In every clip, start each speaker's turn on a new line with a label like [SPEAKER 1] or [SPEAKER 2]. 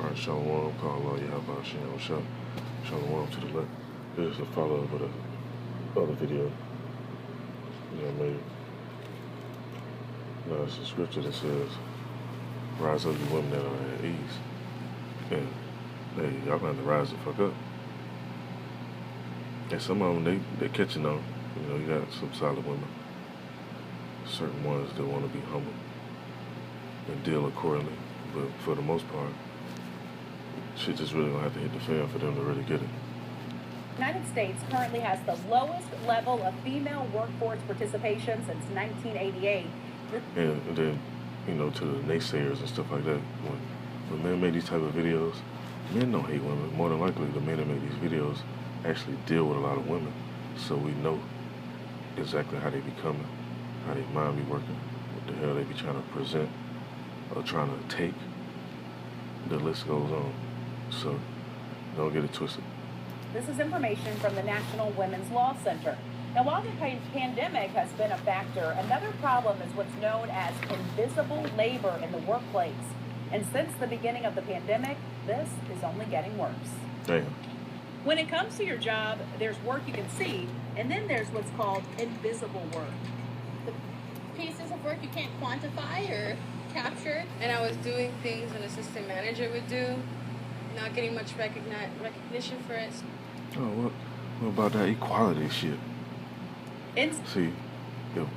[SPEAKER 1] Alright, Shalom, call all Yahweh Shem Shah. Shalom to the left. This is a follow-up of the other video that I made. Now, it's a scripture that says, rise up, you women that are at ease. And, hey, y'all gonna have to rise the fuck up. And some of them, they catching on. You know, you got some solid women. Certain ones that want to be humble and deal accordingly. But for the most part, shit just really gonna have to hit the fan for them to really get it.
[SPEAKER 2] The United States currently has the lowest level of female workforce participation since 1988.
[SPEAKER 1] And then, you know, to the naysayers and stuff like that, when men make these type of videos, men don't hate women. More than likely, the men that make these videos actually deal with a lot of women, so we know exactly how they be coming, how they mind be working, what the hell they be trying to present or trying to take. The list goes on, so don't get it twisted.
[SPEAKER 2] This is information from the National Women's Law Center. Now, while the pandemic has been a factor, another problem is what's known as invisible labor in the workplace. And since the beginning of the pandemic, this is only getting worse.
[SPEAKER 1] Damn.
[SPEAKER 2] When it comes to your job, there's work you can see, and then there's what's called invisible work.
[SPEAKER 3] The pieces of work you can't quantify or capture. And I was doing things an assistant manager would do, not getting much recognition for it.
[SPEAKER 1] Oh, what about that equality shit? See,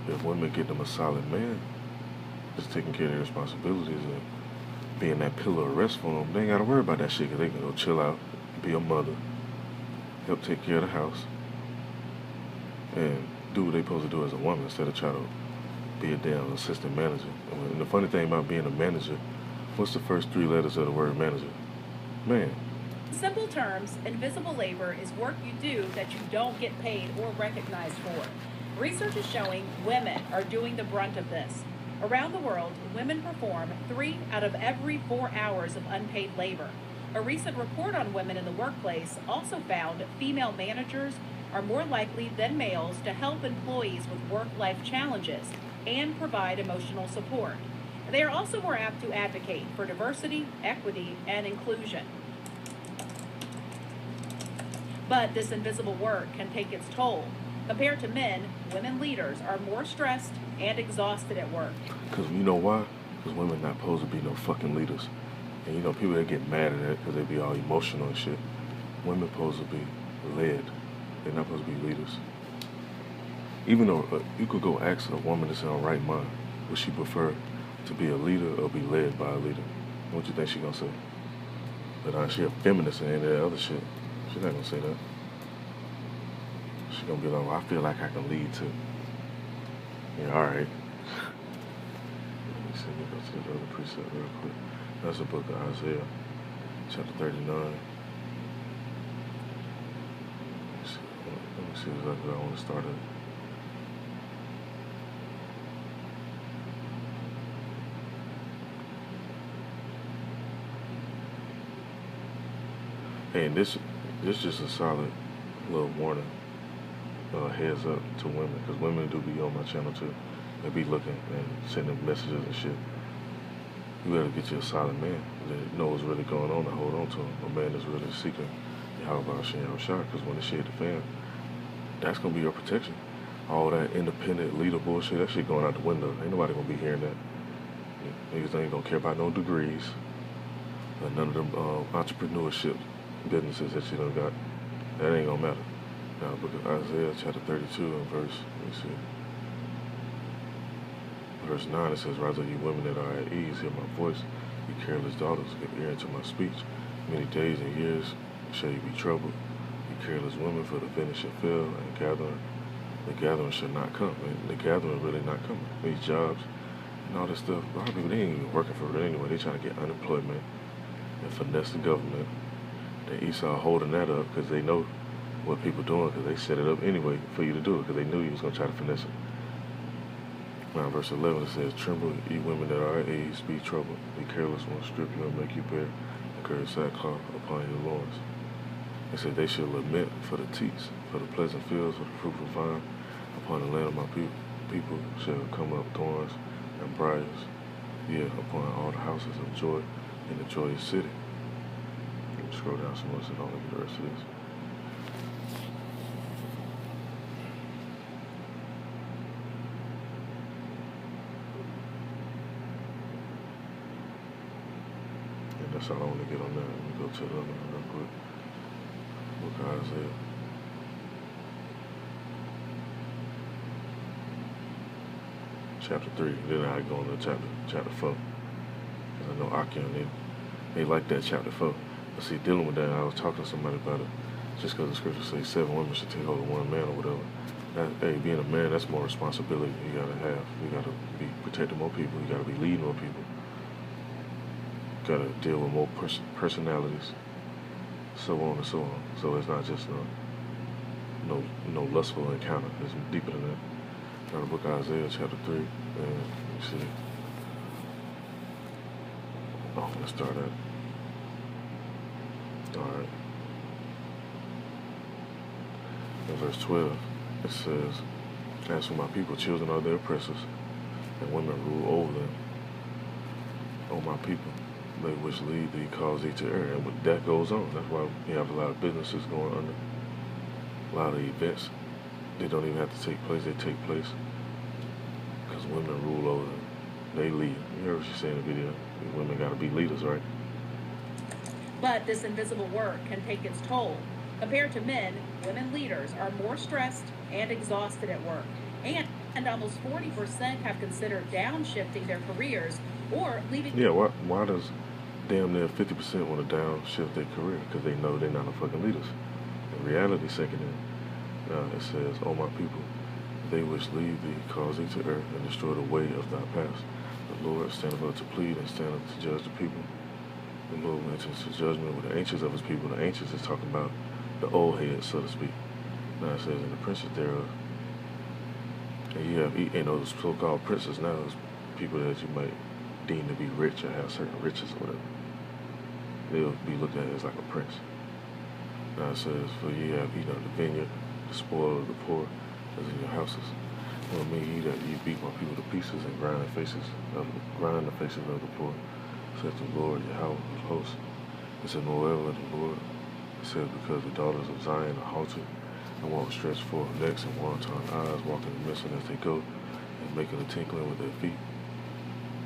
[SPEAKER 1] if women get them a solid man, just taking care of their responsibilities and being that pillar of rest for them, they ain't got to worry about that shit, because they can go chill out, be a mother, help take care of the house, and do what they supposed to do as a woman instead of try to be a damn assistant manager. And the funny thing about being a manager, what's the first 3 letters of the word manager? Man.
[SPEAKER 2] In simple terms, invisible labor is work you do that you don't get paid or recognized for. Research is showing women are doing the brunt of this. Around the world, women perform 3 out of every 4 hours of unpaid labor. A recent report on women in the workplace also found female managers are more likely than males to help employees with work-life challenges and provide emotional support. They are also more apt to advocate for diversity, equity, and inclusion. But this invisible work can take its toll. Compared to men, women leaders are more stressed and exhausted at work.
[SPEAKER 1] Because you know why? Because women not supposed to be no fucking leaders. And you know, people that get mad at that because they be all emotional and shit. Women supposed to be led. They're not supposed to be leaders. Even though you could go ask a woman that's in her right mind, would she prefer to be a leader or be led by a leader? What you think she gonna say? But she a feminist and any of that other shit. She's not gonna say that. She's gonna be like, well, I feel like I can lead too. Yeah, alright. Let me see, let me go to the other precept real quick. That's the book of Isaiah, chapter 39. Let me see exactly where I want to start at. Hey, and this just a solid little warning, heads up to women, because women do be on my channel too. They be looking and sending messages and shit. You gotta get you a solid man that knows what's really going on and hold on to him. A man that's really seeking Yahweh Shem Shah, because when the shit hit the fan, that's gonna be your protection. All that independent leader bullshit, that shit going out the window. Ain't nobody gonna be hearing that. Niggas ain't gonna care about no degrees, none of them entrepreneurship businesses that you done got. That ain't gonna matter. Now, book of Isaiah, chapter 32, and verse, let me see. Verse 9, it says, rise up, you women that are at ease, hear my voice. You careless daughters, give ear unto my speech. Many days and years shall you be troubled. You careless women, for the vintage shall fail, and the gathering shall not come. And the gathering really not coming. These jobs and all this stuff, a lot of people, they ain't even working for it anyway. They trying to get unemployment and finesse the government. They Esau holding that up because they know what people doing, because they set it up anyway for you to do it, because they knew you was going to try to finesse it. Now, verse 11, it says, tremble, ye women that are at ease, be troubled. Be careless, one strip you and make you bare, and carry sackcloth upon your loins. It said, they shall lament for the teats, for the pleasant fields, for the fruitful vine. Upon the land of my people shall come up thorns and briars, yeah, upon all the houses of joy in the joyous city. Scroll down some more so don't look at the rest of this. And that's all I want to get on that. Let me go to the other one real quick. Book of Isaiah. Chapter 3. Then I go into chapter 4. Because I know Akion, they like that chapter 4. But see, dealing with that, I was talking to somebody about it. Just because the scripture says 7 women should take hold of 1 man or whatever. Hey, being a man, that's more responsibility you gotta have. You gotta be protecting more people. You gotta be leading more people. You gotta deal with more personalities, so on and so on. So it's not just no lustful encounter. It's deeper than that. Now the book of Isaiah, chapter 3, and you see. Oh, let's start at. All right. In verse 12, it says, "As for my people, children are their oppressors, and women rule over them. O my people, they which lead thee cause thee to err." And that goes on. That's why you have a lot of businesses going under. A lot of events, they don't even have to take place. They take place because women rule over them. They lead. You heard what she said in the video. These women got to be leaders, right?
[SPEAKER 2] But this invisible work can take its toll. Compared to men, women leaders are more stressed and exhausted at work. And almost 40% have considered downshifting their careers or leaving.
[SPEAKER 1] Yeah, why does damn near 50% want to downshift their career? Because they know they're not no fucking leaders. In reality, second in, it says, "O my people, they which lead thee cause thee to err and destroy the way of thy paths. The Lord standeth up to plead and standeth to judge the people. The Lord went into judgment with the ancients of his people." The ancients is talking about the old heads, so to speak. Now it says, "And the princes thereof." And you have, those so-called princes now is people that you might deem to be rich or have certain riches or whatever. They'll be looked at as like a prince. Now it says, "For ye have eaten of the vineyard, the spoil of the poor, as in your houses. Well, mean ye that ye beat my people to pieces and grind the faces of the poor, saith the Lord Yahweh of hosts." It said, "Moreover, the Lord said, because the daughters of Zion are haughty, and walk stretched forth necks and wanton eyes, walking and missing as they go, and making a tinkling with their feet.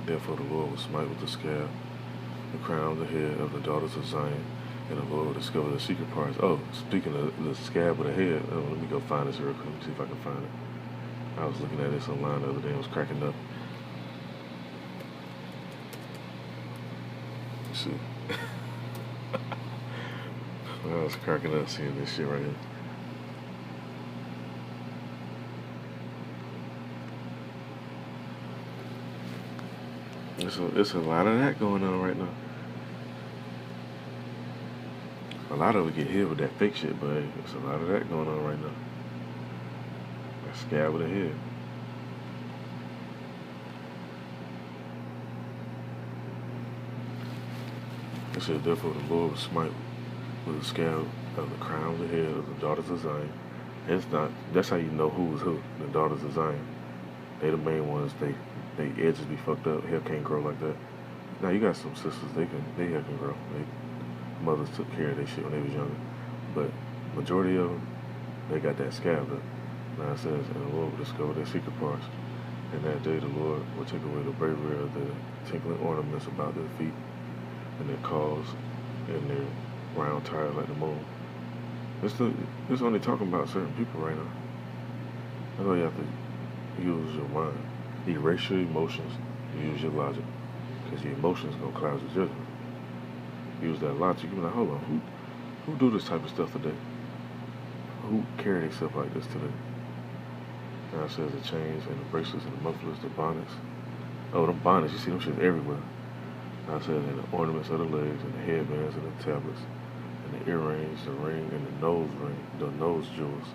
[SPEAKER 1] Therefore the Lord will smite with the scab the crown of the head of the daughters of Zion, and the Lord will discover the secret parts." Oh, speaking of the scab of the head, let me go find this real quick, see if I can find it. I was looking at this online the other day and was cracking up. Let's see. I was cracking up seeing this shit right here. It's a lot of that going on right now. A lot of it get hit with that fake shit, but hey, there's a lot of that going on right now. That scab of the head. It said, "Therefore the Lord will smite with the scab of the crown of the head of the daughters of Zion." It's not. That's how you know who is who. The daughters of Zion. They the main ones. They edges be fucked up. Hair can't grow like that. Now you got some sisters. They hair can grow. Mothers took care of their shit when they was younger. But majority of them, they got that scab up. Now it says, "And the Lord will discover their secret parts. And that day the Lord will take away the bravery of the tinkling ornaments about their feet, and their calls, and their round tires like the moon." It's only talking about certain people right now. That's why you have to use your mind. Erase your emotions, use your logic. Because your emotions gonna cloud your judgment. Use that logic. You be like, hold on, who do this type of stuff today? Who carry themselves like this today? Now it says the chains and the bracelets and the mufflers, the bonnets. Oh, them bonnets, you see them shit everywhere. Now it says, and the ornaments of the legs, and the headbands, and the tablets, and the earrings, the ring, and the nose ring, the nose jewels.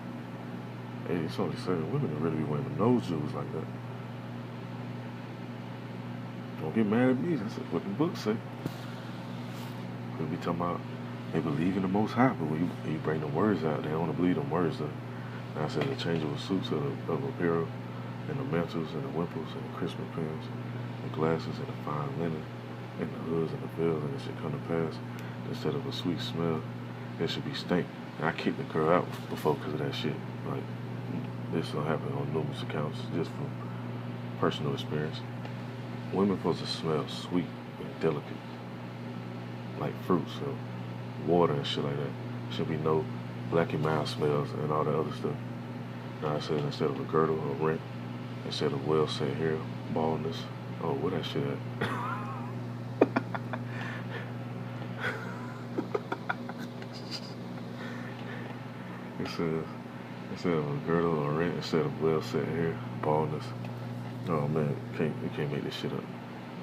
[SPEAKER 1] Hey, it's only certain women that really be wearing the nose jewels like that. Don't get mad at me, that's what the book say. We'll be talking about they believe in the Most High, but when you bring the words out, they don't want to believe them words. Now I said the changeable suits of apparel, and the mantles, and the wimples, and the Christmas pins, the glasses, and the fine linen, and the hoods, and the veils, and it should come to pass instead of a sweet smell, it should be stink. And I kicked the girl out before because of that shit. Like, this will happen on numerous accounts, just from personal experience. Women supposed to smell sweet and delicate, like fruits or water and shit like that. Should be no blacky mouth smells and all that other stuff. Now I said instead of a girdle or rent, instead of well set hair, baldness. Oh, where that shit at? It says instead of a girdle or rent, instead of well set hair, baldness. Oh man, you can't make this shit up.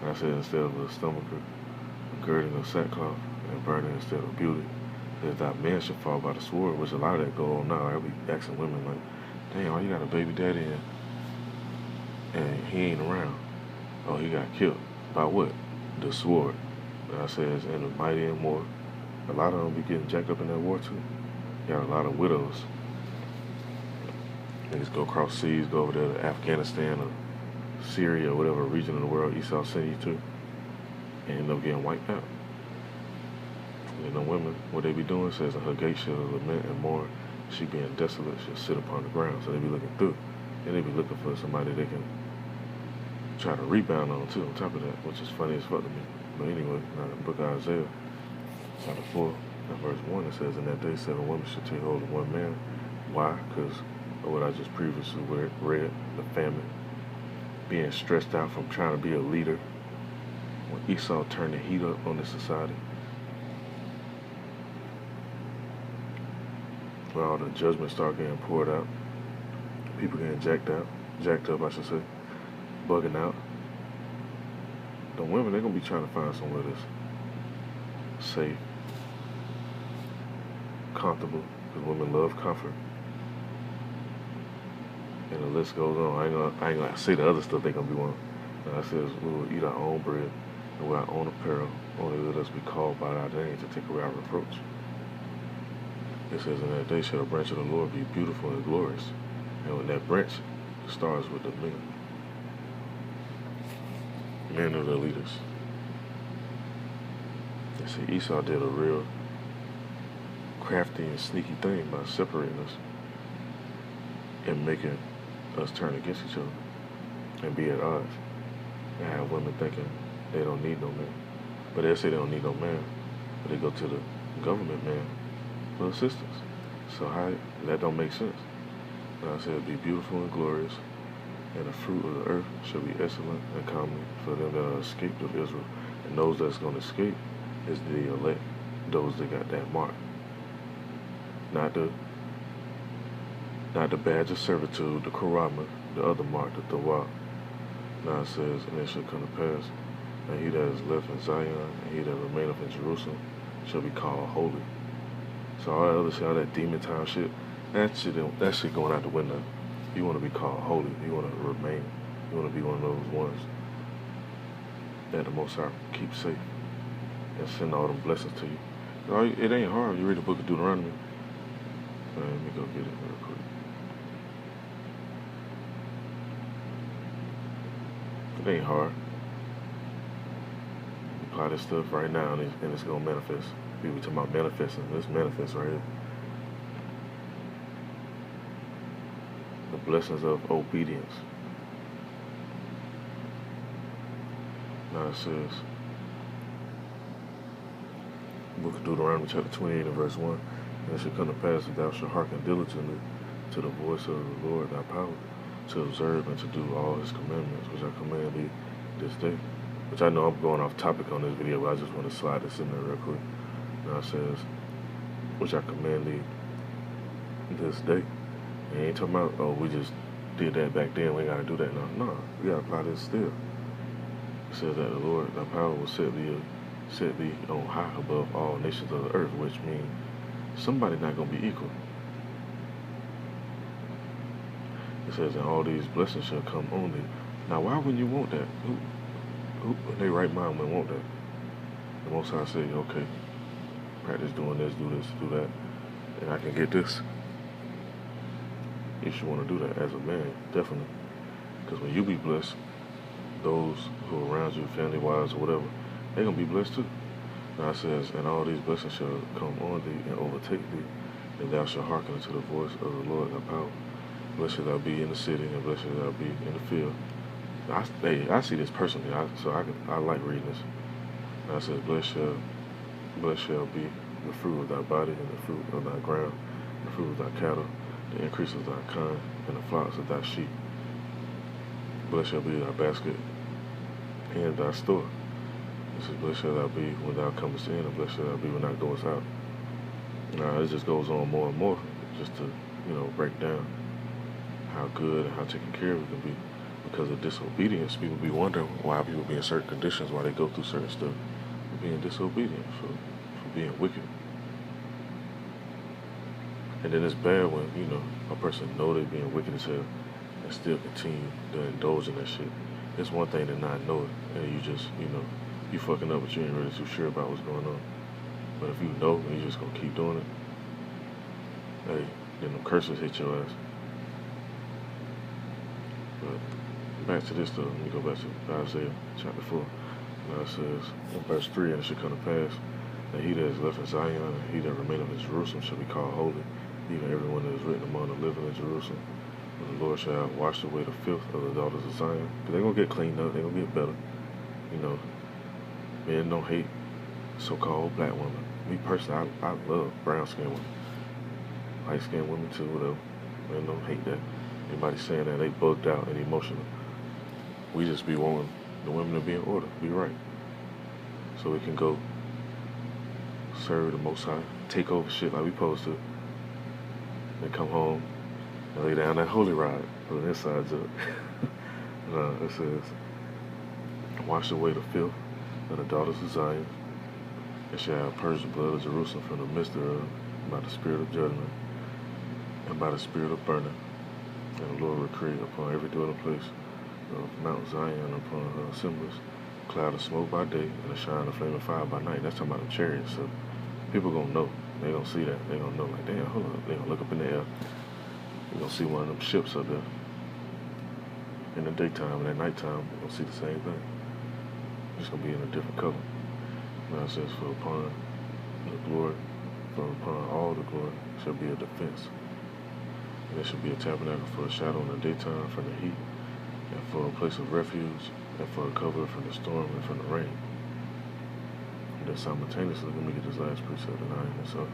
[SPEAKER 1] I said instead of a stomacher, a girding of sackcloth, and burning instead of beauty, that that man should fall by the sword, which a lot of that go on now. I'll be asking women like, damn, why you got a baby daddy and he ain't around? Oh, he got killed. By what? The sword. And I says, in the mighty and war. A lot of them be getting jacked up in that war too. You got a lot of widows. Niggas go across seas, go over there to Afghanistan or Syria or whatever region of the world Esau sent you to, and end up getting wiped out. And the women, what they be doing says, in her gate shall lament and mourn. She being desolate, she'll sit upon the ground. So they be looking through. And they be looking for somebody they can try to rebound on too, on top of that, which is funny as fuck to me. But anyway, now in the book of Isaiah, chapter 4, and verse 1, it says, in that day 7 women should take hold of one man. Why? Because of what I just previously read, the famine. Being stressed out from trying to be a leader. When Esau turned the heat up on this society. When all the judgment start getting poured out. People getting jacked up, I should say. Bugging out. The women, they're going to be trying to find somewhere that's safe, comfortable, because women love comfort. And the list goes on. I ain't gonna say the other stuff they gonna be wanting. I says we will eat our own bread and wear our own apparel. Only let us be called by our name to take away our reproach. It says, in that day shall the branch of the Lord be beautiful and glorious. And when that branch starts with the men. Men are the leaders. You see, Esau did a real crafty and sneaky thing by separating us and making us turn against each other and be at odds and have women thinking they don't need no man. But they say they don't need no man, but they go to the government man for assistance. So that don't make sense. Now I said, be beautiful and glorious, and the fruit of the earth shall be excellent and comely for them that are escaped of Israel. And those that's going to escape is the elect, those that got that mark. Not the badge of servitude, the karama, the other mark, the tawab. Now it says, and it shall come to pass, and he that is left in Zion, and he that remaineth in Jerusalem, shall be called holy. So all that other shit, all that demon time shit, that shit going out the window. You want to be called holy. You want to remain. You want to be one of those ones that the Most High keep safe and send all them blessings to you. It ain't hard. You read the book of Deuteronomy. Let me go get it real quick. It ain't hard. Apply this stuff right now and it's going to manifest. People talking about manifesting. Let's manifest right here. The blessings of obedience. Now it says, book of Deuteronomy chapter 28 and verse 1, and it shall come to pass that thou shalt hearken diligently to the voice of the Lord thy power, to observe and to do all his commandments, which I command thee this day. Which I know I'm going off topic on this video, but I just want to slide this in there real quick. Now it says, which I command thee this day. And ain't talking about, oh, we just did that back then, we gotta do that now. No, we gotta apply this still. It says that the Lord thy power will set thee on high above all nations of the earth, which means somebody not gonna be equal. It says, and all these blessings shall come on thee. Now, why wouldn't you want that? Who in their right mind would want that? The Most High say, okay, practice doing this, do that, and I can get this. You should want to do that as a man, definitely. Because when you be blessed, those who are around you, family-wise or whatever, they're going to be blessed too. Now it says, and all these blessings shall come on thee and overtake thee, and thou shalt hearken unto the voice of the Lord thy power. Blessed shall thou be in the city, and blessed shall thou be in the field. I see this personally, I like reading this. Now it says, blessed shall be the fruit of thy body, and the fruit of thy ground, and the fruit of thy cattle, the increase of thy kind, and the flocks of thy sheep. Blessed shall be thy basket and thy store. It says, blessed shall thou be when thou comest in, and blessed shall thou be when thou goest out. Now, it just goes on more and more, just to, break down how good and how taken care of it can be. Because of disobedience, people be wondering why people be in certain conditions, why they go through certain stuff. For being disobedient, for being wicked. And then it's bad when, a person know they being wicked as hell and still continue to indulge in that shit. It's one thing to not know it, and you just, you fucking up, but you ain't really too sure about what's going on. But if you know and you just gonna keep doing it, hey, then them curses hit your ass. But back to this though, let me go back to Isaiah chapter 4. Now it says in verse 3, and it shall come to pass that he that is left in Zion and he that remaineth in Jerusalem shall be called holy, even everyone that is written among the living in Jerusalem. And the Lord shall wash away the filth of the daughters of Zion. Because they're going to get cleaned up. They're going to get better. Men don't hate so-called black women. Me personally, I love brown-skinned women. Light-skinned women too, whatever. Men don't hate that. Anybody saying that, they bugged out and emotional. We just be wanting the women to be in order, be right. So we can go serve the Most High, take over shit like we supposed to, and come home and lay down that holy rod with the insides up. It says, wash away the filth of the daughters of Zion, and shall purge the blood of Jerusalem from the midst thereof by the spirit of judgment and by the spirit of burning. And the Lord will create upon every dwelling place of Mount Zion upon her assemblies a cloud of smoke by day and a shine of flaming fire by night. That's talking about the chariots. So people gonna know. They gonna see that. They gonna know, like, damn, hold up. They gonna look up in the air. They gonna see one of them ships up there. In the daytime and at nighttime, they gonna see the same thing. It's gonna be in a different color. Now it says, for upon the glory, for upon all the glory shall be a defense. And there shall be a tabernacle for a shadow in the daytime from the heat, and for a place of refuge, and for a cover from the storm and from the rain. And then simultaneously, let me get this last precept and I end this up.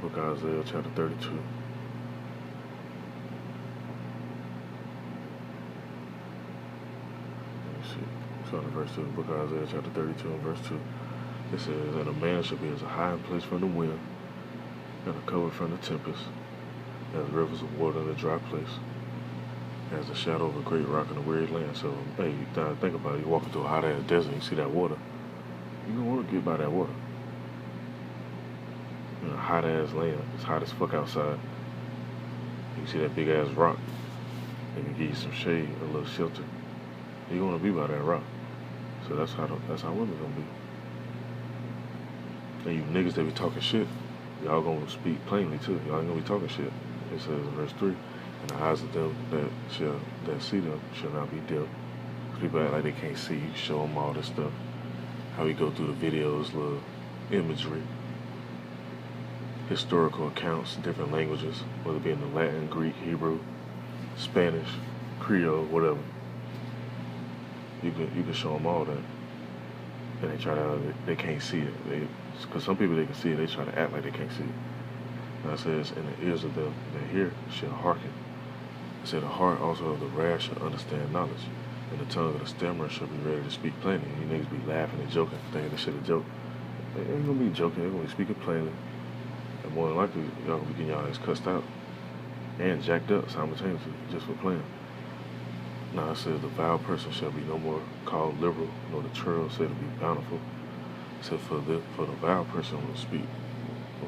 [SPEAKER 1] Book of Isaiah chapter 32. Starting verse 2, book of Isaiah chapter 32 and verse 2. It says, and a man shall be as a hiding place from the wind, and a cover from the tempest, as rivers of water in a dry place, as the shadow of a great rock in a weary land. So, hey, you gotta think about it. You walk into a hot ass desert and you see that water. You don't want to get by that water. In a hot ass land, it's hot as fuck outside. You see that big ass rock, and can give you some shade, a little shelter. You want to be by that rock. So that's how women gonna be. And you niggas that be talking shit, y'all gonna speak plainly too. Y'all ain't gonna be talking shit. It says in verse 3, and the eyes of them that see them shall not be dim. People act like they can't see. You show them all this stuff. How we go through the videos, little imagery, historical accounts, different languages, whether it be in the Latin, Greek, Hebrew, Spanish, Creole, whatever. You can show them all that, and they try to, they can't see it. Because some people, they can see it, they try to act like they can't see it. Now it says, and the ears of them that hear shall hearken. It said, the heart also of the rash shall understand knowledge, and the tongue of the stammerer shall be ready to speak plainly. You niggas be laughing and joking, thinking this shit a joke. They ain't gonna be joking, they're gonna be speaking plainly. And more than likely, y'all gonna be getting y'all ass cussed out and jacked up simultaneously just for playing. Now it says, the vile person shall be no more called liberal, nor the churl said to be bountiful. It said, for the vile person will speak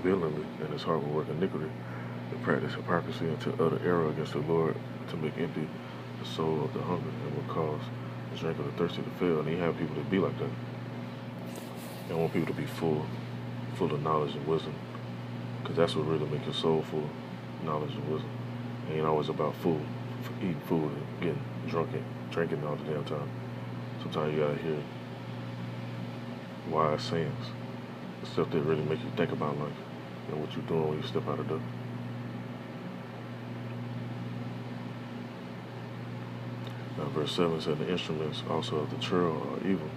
[SPEAKER 1] violently, and his heart will work iniquity, to practice hypocrisy, and to utter error against the Lord, to make empty the soul of the hungry, and will cause the drink of the thirsty to fail. And you have people that be like that. They want people to be full of knowledge and wisdom, Because that's what really makes your soul full. Knowledge and wisdom. It ain't always about food, eating food and getting drunk and drinking all the damn time. Sometimes you gotta hear wise sayings, stuff that really make you think about life and what you're doing when you step out of the door. Now, verse 7 said, the instruments also of the churl are evil.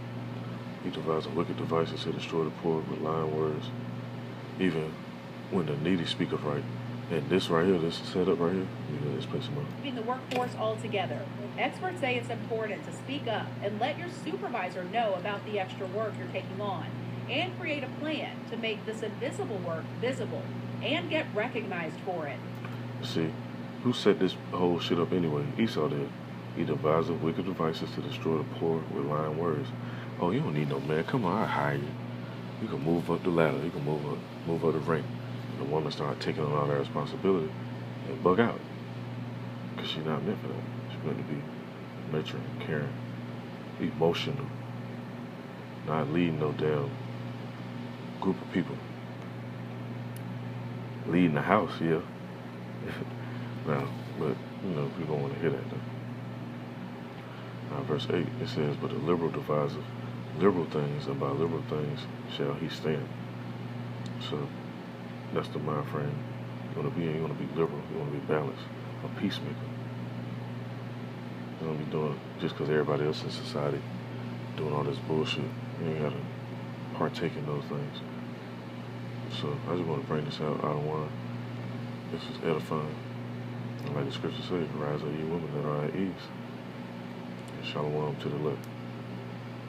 [SPEAKER 1] He devised wicked devices to destroy the poor with lying words, even when the needy speak of right. And this right here, this setup right here, let's play some more.
[SPEAKER 2] In the workforce altogether. Experts say it's important to speak up and let your supervisor know about the extra work you're taking on, and create a plan to make this invisible work visible and get recognized for it.
[SPEAKER 1] See, who set this whole shit up anyway? Esau did. He devised wicked devices to destroy the poor with lying words. Oh, you don't need no man. Come on, I'll hire you. You can move up the ladder. You can move up the rank. And the woman start taking on all that responsibility and bug out. Because she's not meant for that. She's meant to be nurturing, caring, emotional. Not leading no damn group of people. Leading the house, yeah. Now, but, we don't want to hear that though. Now, verse 8, it says, but the liberal deviseth liberal things, and by liberal things shall he stand. So, that's the mind frame. You want to be liberal. You want to be balanced. A peacemaker. You don't be doing just because everybody else in society doing all this bullshit. You ain't got to partake in those things. So, I just want to bring this out of one. This is edifying. And like the scripture says, rise up ye women that are at ease. And shalom to the left.